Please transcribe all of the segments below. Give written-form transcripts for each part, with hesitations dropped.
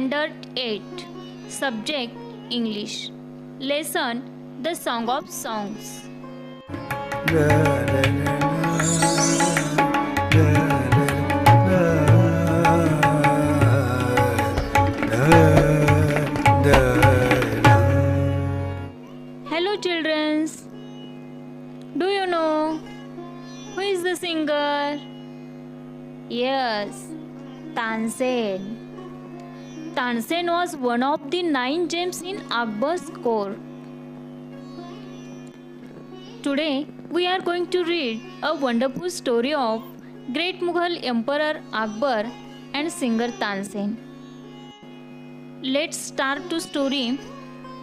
Standard 8. Subject English. Lesson The Song of Songs. Hello children. Do you know who is the singer? Yes, Tansen. Tansen was one of the 9 gems in Akbar's court. Today we are going to read a wonderful story of great Mughal Emperor Akbar and singer Tansen. Let's start the story.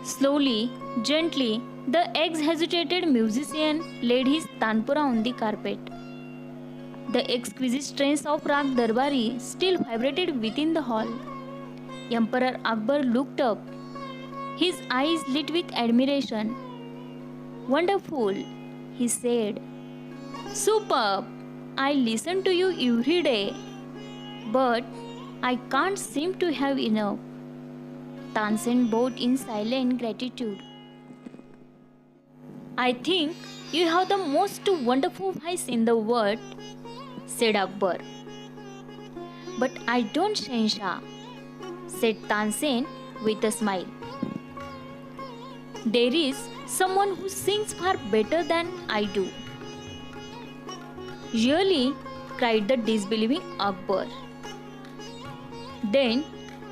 Slowly, gently, the exaggerated musician laid his tanpura on the carpet. The exquisite strains of Rag Darbari still vibrated within the hall. Emperor Akbar looked up, his eyes lit with admiration. "Wonderful," he said. "Superb! I listen to you every day, but I can't seem to have enough." Tansen bowed in silent gratitude. "I think you have the most wonderful voice in the world," said Akbar. "But I don't, Shahenshah," said Tansen with a smile. "There is someone who sings far better than I do." "Really?" cried the disbelieving Akbar. "Then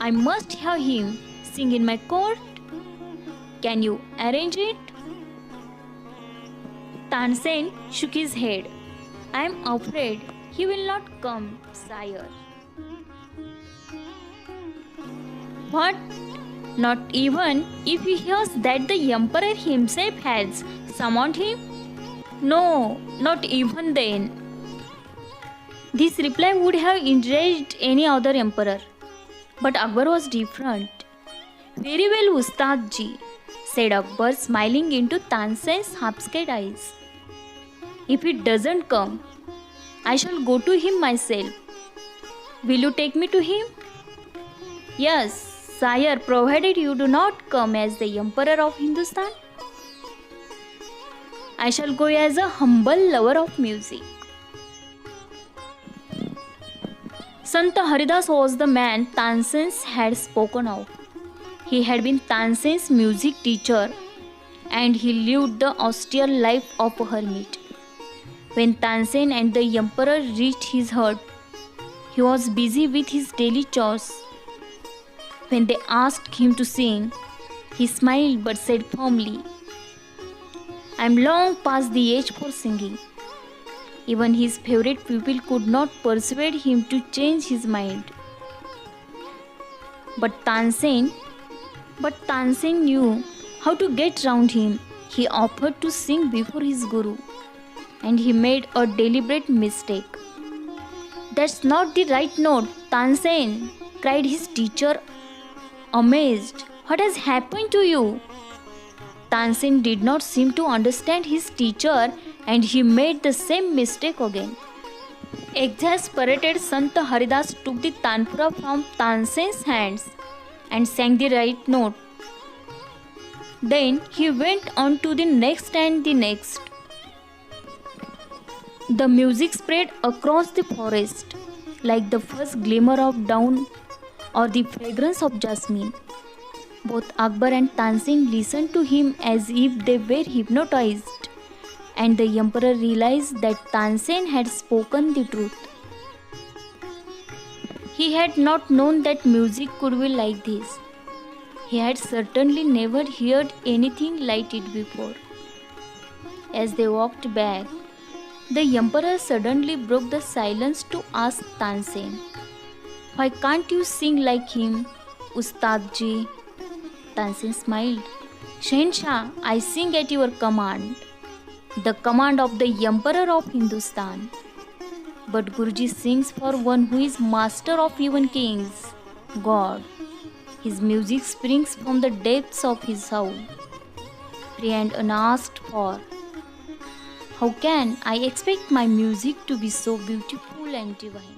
I must have him sing in my court. Can you arrange it?" Tansen shook his head. "I am afraid he will not come, sire." "What? Not even if he hears that the emperor himself has summoned him?" "No, not even then." This reply would have enraged any other emperor. But Akbar was different. "Very well, Ustad ji," said Akbar, smiling into Tansen's half-scared eyes. "If he doesn't come, I shall go to him myself. Will you take me to him?" "Yes, sire, provided you do not come as the emperor of Hindustan. I shall go as a humble lover of music." Sant Haridas was the man Tansen had spoken of. He had been Tansen's music teacher, and he lived the austere life of a hermit. When Tansen and the emperor reached his hut, he was busy with his daily chores. When they asked him to sing, he smiled but said firmly, "I am long past the age for singing." Even his favorite pupil could not persuade him to change his mind. But Tansen knew how to get round him. He offered to sing before his guru, and he made a deliberate mistake. "That's not the right note, Tansen," cried his teacher, amazed. "What has happened to you?" Tansen did not seem to understand his teacher, and he made the same mistake again. Exasperated, Sant Haridas took the tanpura from Tansen's hands and sang the right note. Then he went on to the next and the next. The music spread across the forest like the first glimmer of dawn or the fragrance of jasmine. Both Akbar and Tansen listened to him as if they were hypnotized, and the emperor realized that Tansen had spoken the truth. He had not known that music could be like this. He had certainly never heard anything like it before. As they walked back, the emperor suddenly broke the silence to ask Tansen, "Why can't you sing like him, Ustad ji?" Tansen smiled. "Shahenshah, I sing at your command, the command of the emperor of Hindustan. But Guruji sings for one who is master of even kings, God. His music springs from the depths of his soul, free and unasked for. How can I expect my music to be so beautiful and divine?"